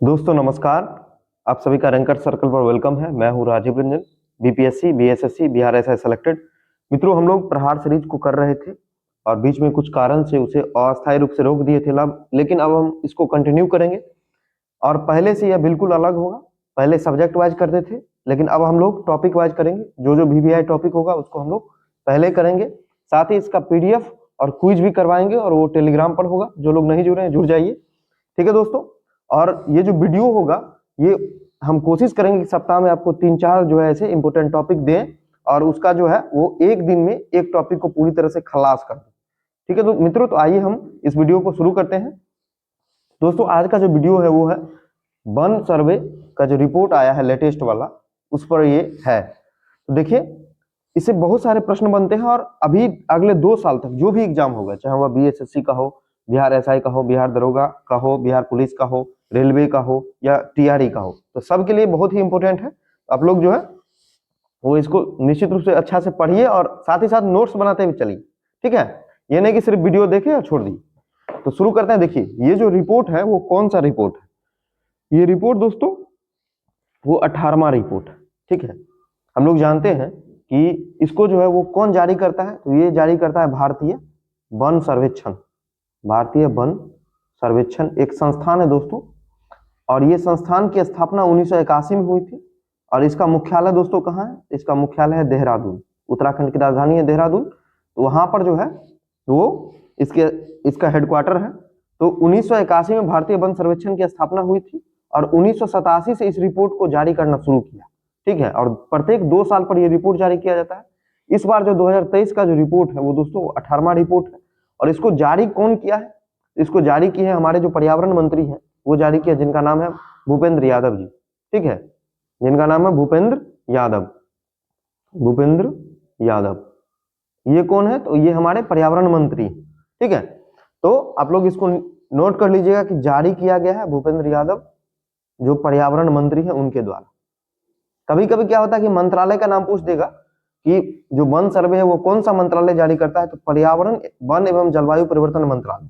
दोस्तों नमस्कार। आप सभी का रैंकर सर्कल पर वेलकम है। मैं हूं Rajeev Ranjan, BPSC BSSC Bihar SI selected. मित्रों, हम लोग प्रहार सीरीज को कर रहे थे और बीच में कुछ कारण से उसे अस्थायी रूप से रोक दिए थे लेकिन अब हम इसको कंटिन्यू करेंगे और पहले से यह बिल्कुल अलग होगा। पहले सब्जेक्ट वाइज करते थे, लेकिन अब हम लोग टॉपिक वाइज करेंगे। जो जो वीवीआई टॉपिक होगा उसको हम लोग पहले करेंगे। साथ ही इसका पीडीएफ और क्विज भी करवाएंगे और वो टेलीग्राम पर होगा। जो लोग नहीं जुड़े हैं जुड़ जाइए, ठीक है दोस्तों। और ये जो वीडियो होगा ये हम कोशिश करेंगे कि सप्ताह में आपको 3-4 जो है ऐसे इंपोर्टेंट टॉपिक दें और उसका जो है वो एक दिन में एक टॉपिक को पूरी तरह से खलास कर दें, ठीक है। तो मित्रों, तो आइए हम इस वीडियो को शुरू करते हैं। दोस्तों, आज का जो वीडियो है वो है वन सर्वे का जो रिपोर्ट आया है लेटेस्ट वाला, उस पर ये है। तो देखिए, इससे बहुत सारे प्रश्न बनते हैं और अभी अगले 2 साल तक जो भी एग्जाम होगा, चाहे वह बीएसएससी का हो, बिहार एसआई का हो, बिहार दरोगा का हो, बिहार पुलिस का हो, रेलवे का हो या टीआरई का हो, तो सबके लिए बहुत ही इंपॉर्टेंट है। आप लोग जो है वो इसको निश्चित रूप से अच्छा से पढ़िए और साथ ही साथ नोट्स बनाते हुए चलिए, ठीक है। ये नहीं कि सिर्फ वीडियो देखे और छोड़ दी। तो शुरू करते हैं। देखिए, ये जो रिपोर्ट है वो कौन सा रिपोर्ट है? ये रिपोर्ट दोस्तों वो 18वां रिपोर्ट है, ठीक है। हम लोग जानते हैं कि इसको जो है वो कौन जारी करता है, तो ये जारी करता है भारतीय वन सर्वेक्षण। भारतीय वन सर्वेक्षण एक संस्थान है दोस्तों, और ये संस्थान की स्थापना 1981 में हुई थी। और इसका मुख्यालय दोस्तों कहाँ है? इसका मुख्यालय है देहरादून। उत्तराखंड की राजधानी है देहरादून। तो वहां पर जो है वो इसका हेडक्वार्टर है। तो 1981 में भारतीय वन सर्वेक्षण की स्थापना हुई थी और 1987 से इस रिपोर्ट को जारी करना शुरू किया, ठीक है। और प्रत्येक 2 साल पर यह रिपोर्ट जारी किया जाता है। इस बार जो 2023 का जो रिपोर्ट है वो दोस्तों 18वां रिपोर्ट है। और इसको जारी कौन किया है? इसको जारी किए हैं हमारे जो पर्यावरण मंत्री हैं, वो जारी किया, जिनका नाम है भूपेंद्र यादव जी, ठीक है। जिनका नाम है भूपेंद्र यादव। भूपेंद्र यादव ये कौन है? तो ये हमारे पर्यावरण मंत्री, ठीक है। तो आप लोग इसको नोट कर लीजिएगा कि जारी किया गया है भूपेंद्र यादव, जो पर्यावरण मंत्री है उनके द्वारा। कभी कभी क्या होता है कि मंत्रालय का नाम पूछ देगा कि जो वन सर्वे है वो कौन सा मंत्रालय जारी करता है, तो पर्यावरण वन एवं जलवायु परिवर्तन मंत्रालय,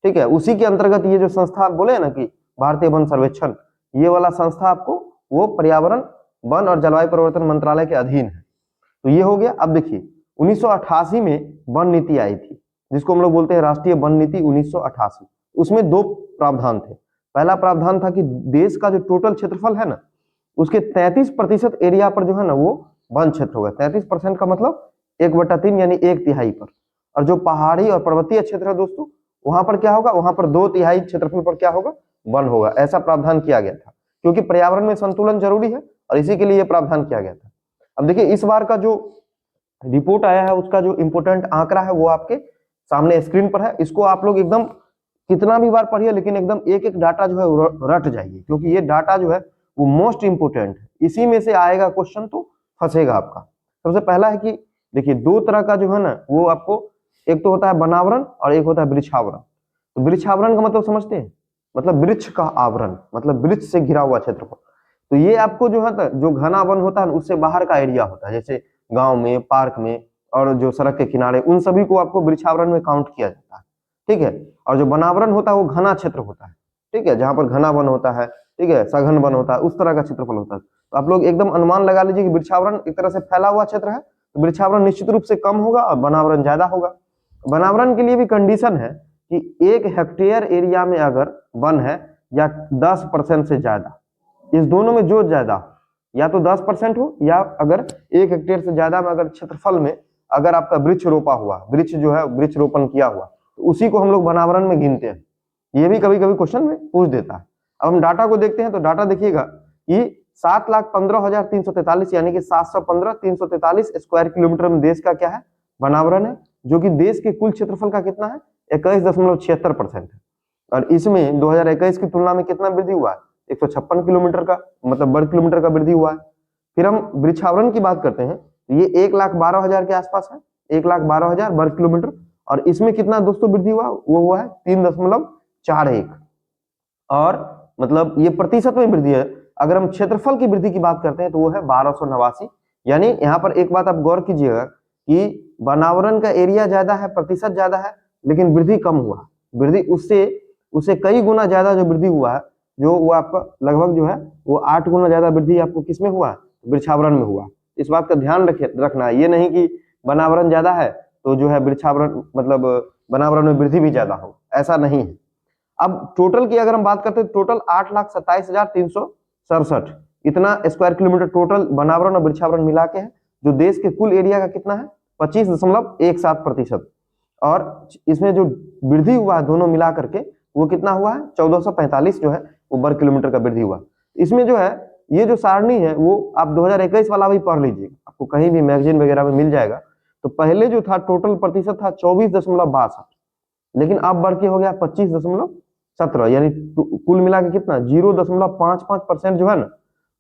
ठीक है। उसी के अंतर्गत ये जो संस्था आप बोले ना कि भारतीय वन सर्वेक्षण, ये वाला संस्था आपको वो पर्यावरण वन और जलवायु परिवर्तन मंत्रालय के अधीन है। तो ये हो गया। अब देखिए, 1988 में वन नीति आई थी, जिसको हम लोग बोलते हैं राष्ट्रीय वन नीति 1988। उसमें 2 प्रावधान थे। पहला प्रावधान था कि देश का जो टोटल क्षेत्रफल है ना, उसके 33% एरिया पर जो है ना वो वन क्षेत्र होगा। 33% का मतलब 1/3 यानी 1/3 पर। और जो पहाड़ी और पर्वतीय क्षेत्र है दोस्तों, वहां पर क्या होगा? वहां पर 2/3 क्षेत्रफल पर क्या होगा? वन होगा। ऐसा प्रावधान किया गया था, क्योंकि पर्यावरण में संतुलन जरूरी है और इसी के लिए यह प्रावधान किया गया था। अब देखिए, इस बार का जो रिपोर्ट आया है उसका जो इंपोर्टेंट आंकड़ा है वो आपके सामने स्क्रीन पर है। इसको आप लोग एकदम कितना भी बार पढ़िए, लेकिन एकदम एक एक डाटा जो है रट जाइए, क्योंकि ये डाटा जो है वो मोस्ट इंपोर्टेंट है। इसी में से आएगा क्वेश्चन तो फंसेगा आपका। सबसे पहला है कि देखिए, 2 तरह का जो है ना वो आपको, एक तो होता है वनावरण और एक होता है वृक्षावरण। तो वृक्षावरण का मतलब समझते हैं? मतलब वृक्ष का आवरण, मतलब वृक्ष से घिरा हुआ क्षेत्रफल। तो ये आपको जो है जो घना वन होता है उससे बाहर का एरिया होता है, जैसे गांव में, पार्क में और जो सड़क के किनारे, उन सभी को आपको वृक्षावरण में काउंट किया जाता है, ठीक है। और जो वनावरण होता है वो घना क्षेत्र होता है, ठीक है, जहां पर घना वन होता है, ठीक है, सघन वन होता है, उस तरह का क्षेत्रफल होता है। तो आप लोग एकदम अनुमान लगा लीजिए कि वृक्षावरण एक तरह से फैला हुआ क्षेत्र है, तो वृक्षावरण निश्चित रूप से कम होगा और वनावरण ज्यादा होगा। वनावरण के लिए भी कंडीशन है कि 1 हेक्टेयर एरिया में अगर वन है या 10% से ज्यादा, इस दोनों में जो ज्यादा, या तो 10% हो या अगर 1 हेक्टेयर से ज्यादा में अगर क्षेत्रफल में अगर आपका वृक्ष रोपा हुआ, वृक्ष जो है वृक्ष रोपण किया हुआ, तो उसी को हम लोग वनावरण में गिनते हैं। ये भी कभी कभी क्वेश्चन में पूछ देता है। अब हम डाटा को देखते हैं, तो डाटा देखिएगा कि 7,15,343 यानी कि 715,343 स्क्वायर किलोमीटर में देश का क्या है? वनावरण है, जो कि देश के कुल क्षेत्रफल का कितना है? 21.76% है। और इसमें 2021 की तुलना में कितना वृद्धि हुआ है? 156 किलोमीटर का, मतलब वर्ग किलोमीटर का वृद्धि हुआ है। फिर हम वृक्षावरण की बात करते हैं, तो ये 1,12,000 के आसपास है, 1,12,000 वर्ग किलोमीटर। और इसमें कितना दोस्तों वृद्धि हुआ? वो हुआ है 3.41। और मतलब ये प्रतिशत में वृद्धि है। अगर हम क्षेत्रफल की वृद्धि की बात करते हैं तो वो है 1289। यानी यहाँ पर एक बात आप गौर कीजिएगा कि वनावरण का एरिया ज्यादा है, प्रतिशत ज्यादा है, लेकिन वृद्धि कम हुआ। वृद्धि उससे कई गुना ज्यादा जो वृद्धि हुआ है जो वो आपका लगभग जो है वो 8 गुना ज्यादा वृद्धि आपको किसमें हुआ, वृक्षावरण में हुआ। इस बात का ध्यान रखना है, ये नहीं कि वनावरण ज्यादा है तो जो है वृक्षावरण मतलब वनावरण में वृद्धि भी ज्यादा हो, ऐसा नहीं है। अब टोटल की अगर हम बात करते हैं, टोटल 8,27,367 इतना स्क्वायर किलोमीटर टोटल वनावरण और वृक्षावरण मिला के है, जो देश के कुल एरिया का कितना है 25.17%। और इसमें जो वृद्धि हुआ है दोनों मिला करके वो कितना हुआ है 1445 जो है वो वर्ग किलोमीटर का वृद्धि हुआ। इसमें जो है ये जो सारणी है वो आप 2021 वाला भी पढ़ लीजिए, आपको कहीं भी मैगजीन वगैरह में मिल जाएगा। तो पहले जो था टोटल प्रतिशत था 24.62, लेकिन अब बढ़ के हो गया 25.17, यानी कुल मिला के कितना 0.55% जो है ना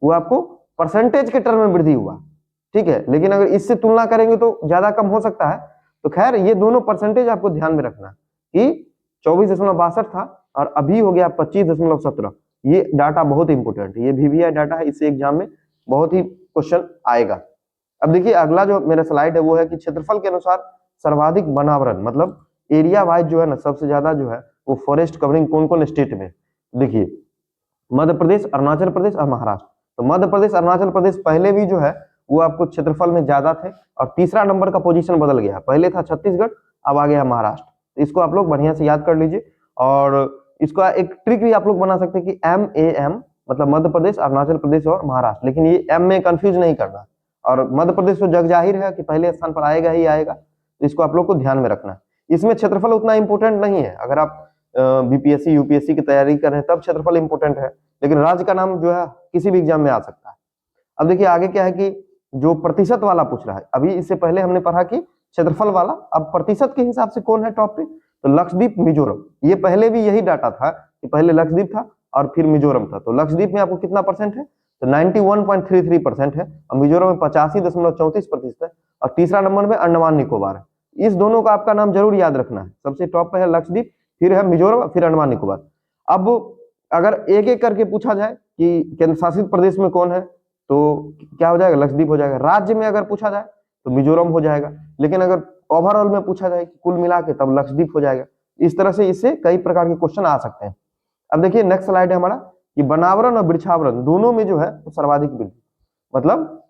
वो आपको परसेंटेज के टर्म में वृद्धि हुआ। ठीक है, लेकिन अगर इससे तुलना करेंगे तो ज्यादा कम हो सकता है। तो खैर ये दोनों परसेंटेज आपको ध्यान में रखना कि 24.62 था और अभी हो गया 25.17। ये डाटा बहुत इंपोर्टेंट है, ये VVI डाटा है, इससे एग्जाम में बहुत ही क्वेश्चन आएगा। अब देखिए अगला जो मेरा स्लाइड है वो है कि क्षेत्रफल के अनुसार सर्वाधिक वनावरण मतलब एरिया वाइज जो है ना सबसे ज्यादा जो है वो फॉरेस्ट कवरिंग कौन कौन स्टेट में। देखिए मध्य प्रदेश, अरुणाचल प्रदेश और महाराष्ट्र। तो मध्य प्रदेश, अरुणाचल प्रदेश पहले भी जो है वो आपको क्षेत्रफल में ज्यादा थे और तीसरा नंबर का पोजीशन बदल गया, पहले था छत्तीसगढ़ अब आ गया महाराष्ट्र। तो इसको आप लोग बढ़िया से याद कर लीजिए। और इसका एक ट्रिक भी आप लोग बना सकते हैं कि MAM मतलब मध्य प्रदेश, अरुणाचल प्रदेश और महाराष्ट्र, लेकिन ये M में कंफ्यूज नहीं करना। और मध्य प्रदेश तो जग जाहिर है कि पहले स्थान पर आएगा ही आएगा, तो इसको आप लोग को ध्यान में रखना। इसमें क्षेत्रफल उतना इंपोर्टेंट नहीं है, अगर आप BPSC UPSC की तैयारी कर रहे हैं तब क्षेत्रफल इंपोर्टेंट है, लेकिन राज्य का नाम जो है किसी भी एग्जाम में आ सकता है। अब देखिए आगे क्या है कि जो प्रतिशत वाला पूछ रहा है, अभी इससे पहले हमने पढ़ा कि क्षेत्रफल वाला, अब प्रतिशत के हिसाब से कौन है टॉप पे, तो लक्षद्वीप मिजोरम। ये पहले भी यही डाटा था कि पहले लक्षद्वीप था और फिर मिजोरम था। तो लक्षद्वीप में आपको कितना परसेंट है, तो 91.33% है और मिजोरम में 85.34% है और तीसरा नंबर में अंडमान निकोबार है। इस दोनों का आपका नाम जरूर याद रखना है, सबसे टॉप पे है लक्षद्वीप, फिर है मिजोरम, फिर अंडमान निकोबार। अब अगर एक एक करके पूछा जाए कि केंद्र शासित प्रदेश में कौन है तो क्या हो जाएगा, लक्षद्वीप हो जाएगा। राज्य में अगर पूछा जाए तो मिजोरम हो जाएगा, लेकिन अगर ओवरऑल में पूछा जाए कि कुल मिला के तब लक्षद्वीप हो जाएगा। इस तरह से इससे कई प्रकार के क्वेश्चन आ सकते हैं। अब देखिए नेक्स्ट स्लाइड है हमारा कि वनावरण और वृक्षावरण दोनों में जो है तो सर्वाधिक वृद्धि, मतलब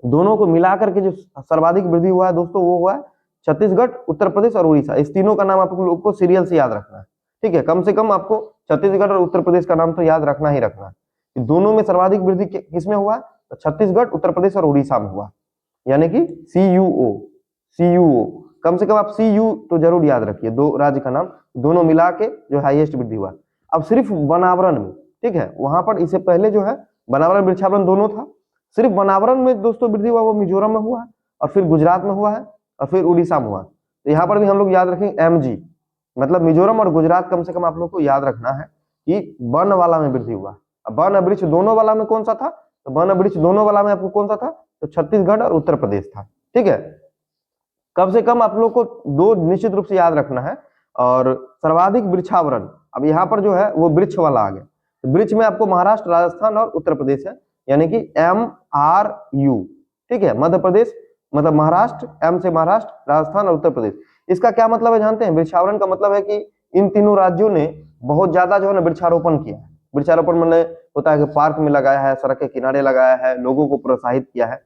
दोनों को मिलाकर के जो सर्वाधिक वृद्धि हुआ है दोस्तों वो हुआ है छत्तीसगढ़, उत्तर प्रदेश और उड़ीसा। इस तीनों का नाम आप लोग को सीरियल से याद रखना है। ठीक है, कम से कम आपको छत्तीसगढ़ और उत्तर प्रदेश का नाम तो याद रखना ही रखना है। दोनों में सर्वाधिक वृद्धि किसमें हुआ, तो छत्तीसगढ़, उत्तर प्रदेश और उड़ीसा में हुआ, यानी कि CUO। कम से कम आप CU तो जरूर याद रखिए, दो राज्य का नाम, दोनों मिला के जो हाईएस्ट वृद्धि हुआ। अब सिर्फ वनावरण में, ठीक है, वहां पर इससे पहले जो है वनावरण वृक्षावरण दोनों था, सिर्फ वनावरण में दोस्तों वृद्धि हुआ वो मिजोरम में हुआ है और फिर गुजरात में हुआ है और फिर उड़ीसा में हुआ। तो यहाँ पर भी हम लोग याद रखेंगे MG, मतलब मिजोरम और गुजरात कम से कम आप लोग को याद रखना है कि वन वाला में वृद्धि हुआ। अब वन वृक्ष दोनों वाला में कौन सा था, तो वन वृक्ष दोनों वाला में आपको कौन सा था, तो छत्तीसगढ़ और उत्तर प्रदेश था। ठीक है, कम से कम आप लोग को दो निश्चित रूप से याद रखना है। और सर्वाधिक वृक्षावरण, अब यहाँ पर जो है वो वृक्ष वाला आ गया, तो वृक्ष में आपको महाराष्ट्र, राजस्थान और उत्तर प्रदेश है, यानी कि MRU। ठीक है, मध्य प्रदेश मतलब महाराष्ट्र, M से महाराष्ट्र, राजस्थान और उत्तर प्रदेश। इसका क्या मतलब है जानते हैं, वृक्षावरण का मतलब है कि इन तीनों राज्यों ने बहुत ज्यादा जो है ना वृक्षारोपण किया है। वृक्षारोपण मैंने होता है कि पार्क में लगाया है, सड़क के किनारे लगाया है, लोगों को प्रोत्साहित किया है।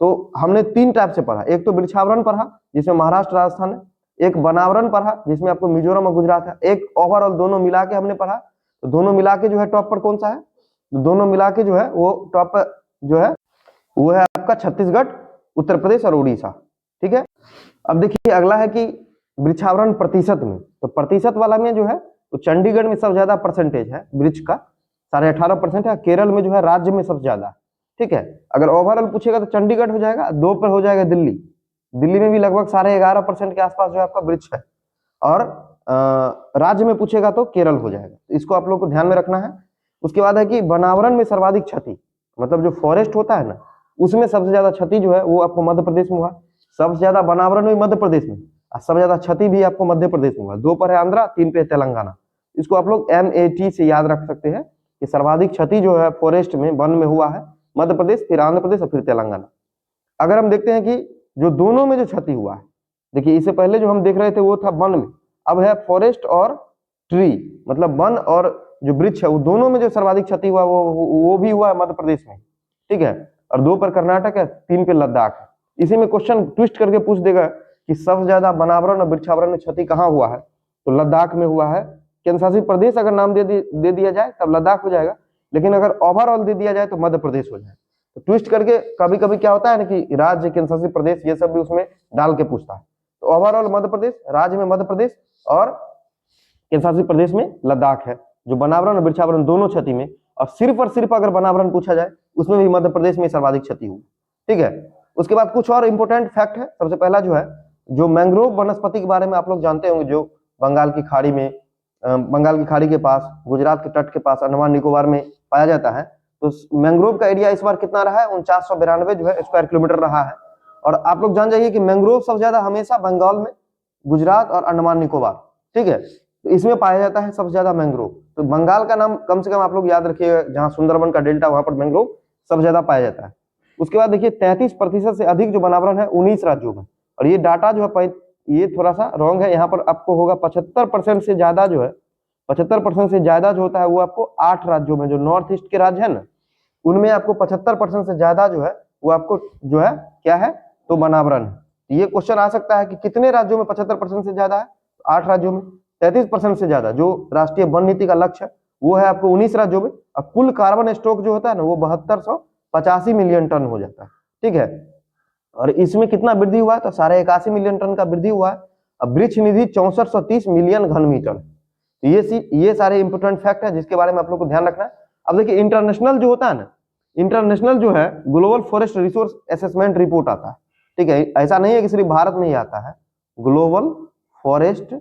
तो हमने तीन टाइप से पढ़ा, एक तो वृक्षावरण पढ़ा जिसमें महाराष्ट्र, राजस्थान है, एक वनावरण पढ़ा जिसमें आपको मिजोरम और गुजरात है, एक ओवरऑल दोनों मिला के हमने पढ़ा। तो दोनों मिला के जो है टॉप पर कौन सा है, दोनों मिला के जो है वो टॉप पर जो है वो है आपका छत्तीसगढ़, उत्तर प्रदेश और उड़ीसा। ठीक है, अब देखिए अगला है कि वृक्षावरण प्रतिशत में, तो प्रतिशत वाला में जो है तो चंडीगढ़ में सबसे ज्यादा परसेंटेज है वृक्ष का, 18.5% है। केरल में जो है राज्य में सबसे ज्यादा। ठीक है, अगर ओवरऑल पूछेगा तो चंडीगढ़ हो जाएगा, 2 पर हो जाएगा दिल्ली, दिल्ली में भी लगभग 11.5% के आसपास जो है आपका वृक्ष है। और राज्य में पूछेगा तो केरल हो जाएगा, इसको आप लोग को ध्यान में रखना है। उसके बाद है कि वनावरण में सर्वाधिक क्षति, मतलब जो फॉरेस्ट होता है ना उसमें सबसे ज्यादा क्षति जो है वो आपको मध्य प्रदेश में हुआ। सबसे ज्यादा वनावरण में मध्य प्रदेश में, और सबसे ज्यादा क्षति भी आपको मध्य प्रदेश में हुआ। 2 पर है आंध्रा, 3 पे तेलंगाना। इसको आप लोग MAT से याद रख सकते हैं कि सर्वाधिक क्षति जो है फॉरेस्ट में, वन में हुआ है मध्य प्रदेश, फिर आंध्र प्रदेश और फिर तेलंगाना। अगर हम देखते हैं कि जो दोनों में जो क्षति हुआ है, देखिए इससे पहले जो हम देख रहे थे वो था वन में, अब है फॉरेस्ट और ट्री, मतलब वन और जो वृक्ष है, वो दोनों में जो सर्वाधिक क्षति हुआ वो भी हुआ है मध्य प्रदेश में, ठीक है। और 2 पर कर्नाटक है, 3 पे लद्दाख है। इसी में क्वेश्चन ट्विस्ट करके पूछ देगा कि सबसे ज्यादा वनावरण और वृक्षावरण में क्षति कहाँ हुआ है, तो लद्दाख में हुआ है। केंद्र शासित प्रदेश अगर नाम दे दिया जाए तब लद्दाख हो जाएगा, लेकिन अगर ओवरऑल दे दिया जाए तो मध्य प्रदेश हो जाए। तो ट्विस्ट करके कभी कभी क्या होता है ना कि राज्य, केंद्र शासित प्रदेश, ये सब भी उसमें डाल के पूछता है। तो ओवरऑल मध्य प्रदेश, राज्य में मध्य प्रदेश और केंद्र शासित प्रदेश में लद्दाख है, जो वनावरण और वृक्षावरण दोनों क्षति में। और सिर्फ अगर वनावरण पूछा जाए उसमें भी मध्य प्रदेश में सर्वाधिक क्षति हुई, ठीक है। उसके बाद कुछ और इंपोर्टेंट फैक्ट है। सबसे पहला जो है, जो मैंग्रोव वनस्पति के बारे में आप लोग जानते होंगे, जो बंगाल की खाड़ी में, बंगाल की खाड़ी के पास, गुजरात के तट के पास, अंडमान निकोबार में पाया जाता है। तो मैंग्रोव का एरिया इस बार कितना रहा है, 4992 जो है स्क्वायर किलोमीटर रहा है। और आप लोग जान जाइए कि मैंग्रोव सबसे ज्यादा हमेशा बंगाल में, गुजरात और अंडमान निकोबार, ठीक है, तो इसमें पाया जाता है सबसे ज्यादा मैंग्रोव। तो बंगाल का नाम कम से कम आप लोग याद रखिएगा, जहां सुंदरबन का डेल्टा, वहां पर मैंग्रोव सबसे ज्यादा पाया जाता है। उसके बाद देखिए 33% से अधिक जो वनावरण है 19 राज्यों में। और ये डाटा जो है, ये थोड़ा सा रॉन्ग है, यहाँ पर आपको होगा 75% से ज्यादा जो है, 75% से ज्यादा जो होता है वो आपको 8 राज्यों में, जो नॉर्थ ईस्ट के राज्य है ना, उनमें आपको 75% से ज्यादा जो है वो आपको जो है क्या है, तो वनावरण है। ये क्वेश्चन आ सकता है कि कितने राज्यों में 75% से ज्यादा है, 8 राज्यों में। 33% से ज्यादा जो राष्ट्रीय वन नीति का लक्ष्य है वो है आपको 19 राज्यों में। और कुल कार्बन स्टॉक जो होता है ना, वो 7285 मिलियन टन हो जाता है, ठीक है। और इसमें कितना वृद्धि हुआ है, तो 81.5 मिलियन टन का वृद्धि हुआ है। अब वृक्ष निधि 6430 मिलियन घन मीटर। ये सारे इंपोर्टेंट फैक्ट है जिसके बारे में आप लोग को ध्यान रखना है। अब देखिए इंटरनेशनल जो होता है ना, इंटरनेशनल जो है global forest resource assessment report आता है, ठीक है। ऐसा नहीं है कि सिर्फ भारत में ही आता है, global forest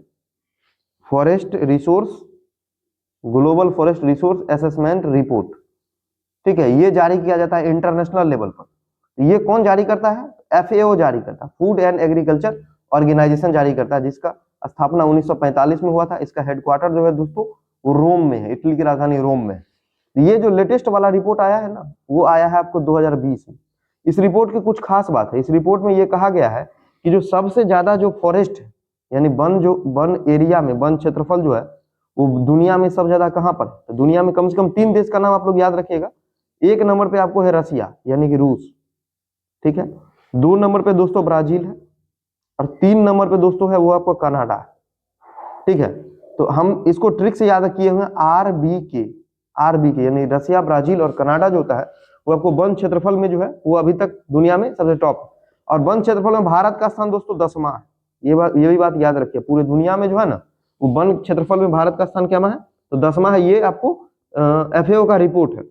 resource assessment report, ठीक है। ये जारी किया जाता है इंटरनेशनल लेवल पर। ये कौन जारी करता है, FAO जारी करता है, फूड एंड एग्रीकल्चर ऑर्गेनाइजेशन जारी करता है, जिसका स्थापना 1945 में हुआ था। इसका हेडक्वार्टर जो है दोस्तों वो रोम में है, इटली की राजधानी रोम में है। ये जो लेटेस्ट वाला रिपोर्ट आया है ना, वो आया है आपको 2020 में। इस रिपोर्ट की कुछ खास बात है। इस रिपोर्ट में ये कहा गया है कि जो सबसे ज्यादा जो फॉरेस्ट है, यानी वन एरिया में, वन क्षेत्रफल जो है, वो दुनिया में सबसे ज्यादा कहाँ पर, तो दुनिया में कम से कम 3 देश का नाम आप लोग याद रखिएगा। 1 नंबर पे आपको है रसिया यानी कि रूस, ठीक है। 2 नंबर पे दोस्तों ब्राजील है, और 3 नंबर पे दोस्तों है वो आपको कनाडा, ठीक है। तो हम इसको ट्रिक से याद किए हुए RBK यानी रसिया, ब्राजील और कनाडा जो होता है वो आपको वन क्षेत्रफल में जो है वो अभी तक दुनिया में सबसे टॉप। और वन क्षेत्रफल में भारत का स्थान दोस्तों 10वां है। ये भी बात याद रखिए, पूरे दुनिया में जो है ना, वो वन क्षेत्रफल में भारत का स्थान क्या है, तो 10वां है। ये आपको FAO का रिपोर्ट है।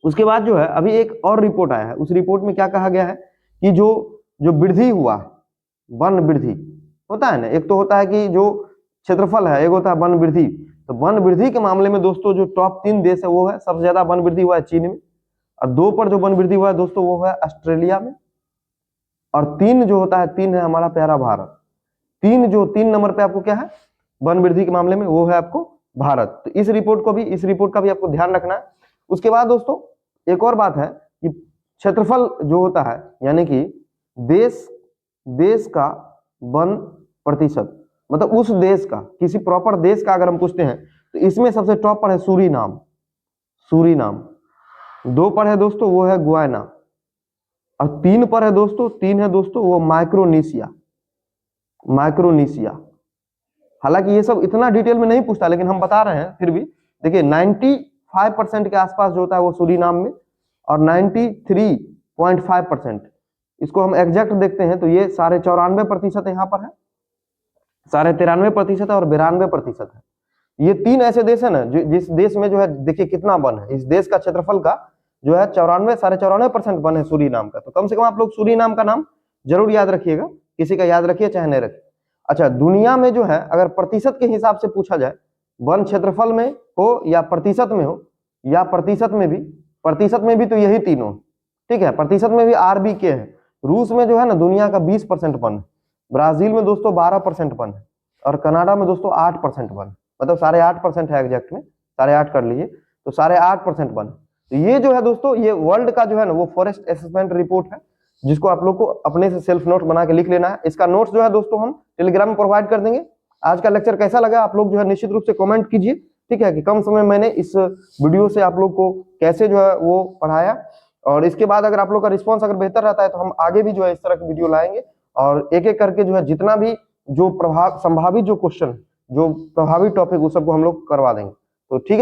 उसके बाद जो है अभी एक और रिपोर्ट आया है। उस रिपोर्ट में क्या कहा गया है कि जो वृद्धि हुआ है, वन वृद्धि होता है ना, एक तो होता है कि जो क्षेत्रफल है, एक होता है वन वृद्धि। तो वन वृद्धि के मामले में दोस्तों जो टॉप 3 देश है वो है, सबसे ज्यादा वन वृद्धि हुआ है चीन में, और 2 पर जो वन वृद्धि हुआ है दोस्तों वो है ऑस्ट्रेलिया में, और 3 जो होता है, 3 है हमारा प्यारा भारत। 3 नंबर पे आपको क्या है वन वृद्धि के मामले में, वो है आपको भारत। तो इस रिपोर्ट का भी आपको ध्यान रखना है। उसके बाद दोस्तों एक और बात है कि क्षेत्रफल जो होता है, यानी कि देश का वन प्रतिशत, मतलब उस देश का, किसी प्रॉपर देश का अगर हम पूछते हैं तो इसमें सबसे टॉप पर है सूरीनाम। 2 पर है दोस्तों वो है गुयाना, और 3 पर है दोस्तों वो माइक्रोनेशिया। हालांकि ये सब इतना डिटेल में नहीं पूछता, लेकिन हम बता रहे हैं फिर भी। देखिए 95% के आसपास जो होता है वो सूरीनाम में, और 93.5%, इसको हम एग्जैक्ट देखते हैं तो ये 94.5% यहाँ पर है, 93.5% और 92% है। ये 3 ऐसे देश है ना जिस देश में जो है, देखिए कितना वन है, इस देश का क्षेत्रफल का जो है 94.5% वन है सूरीनाम का। तो कम से कम आप लोग सूरीनाम का नाम जरूर याद रखिएगा, किसी का याद रखिए चाहे नहीं रखिए। अच्छा, दुनिया में जो है अगर प्रतिशत के हिसाब से पूछा जाए, वन क्षेत्रफल में हो या प्रतिशत में हो, या प्रतिशत में भी तो यही तीनों, ठीक है। प्रतिशत में भी RBK है। रूस में जो है ना दुनिया का 20% वन है, ब्राजील में दोस्तों 12% वन है, और कनाडा में दोस्तों 8% वन, मतलब 8.5% है एग्जैक्ट में, 8.5 कर लीजिए, तो 8.5% वन। तो ये जो है दोस्तों, ये वर्ल्ड का जो है ना वो फॉरेस्ट असेसमेंट रिपोर्ट है, जिसको आप लोग को अपने से सेल्फ नोट बना के लिख लेना है। इसका नोट्स जो है दोस्तों हम टेलीग्राम में प्रोवाइड कर देंगे। आज का लेक्चर कैसा लगा आप लोग जो है निश्चित रूप से कमेंट कीजिए। ठीक है, कि कम समय मैंने इस वीडियो से आप लोग को कैसे जो है वो पढ़ाया, और इसके बाद अगर आप लोग का रिस्पांस अगर बेहतर रहता है तो हम आगे भी जो है इस तरह की वीडियो लाएंगे, और एक एक करके जो है जितना भी जो संभावित जो क्वेश्चन, जो प्रभावित टॉपिक, उस सबको हम लोग करवा देंगे। तो ठीक है।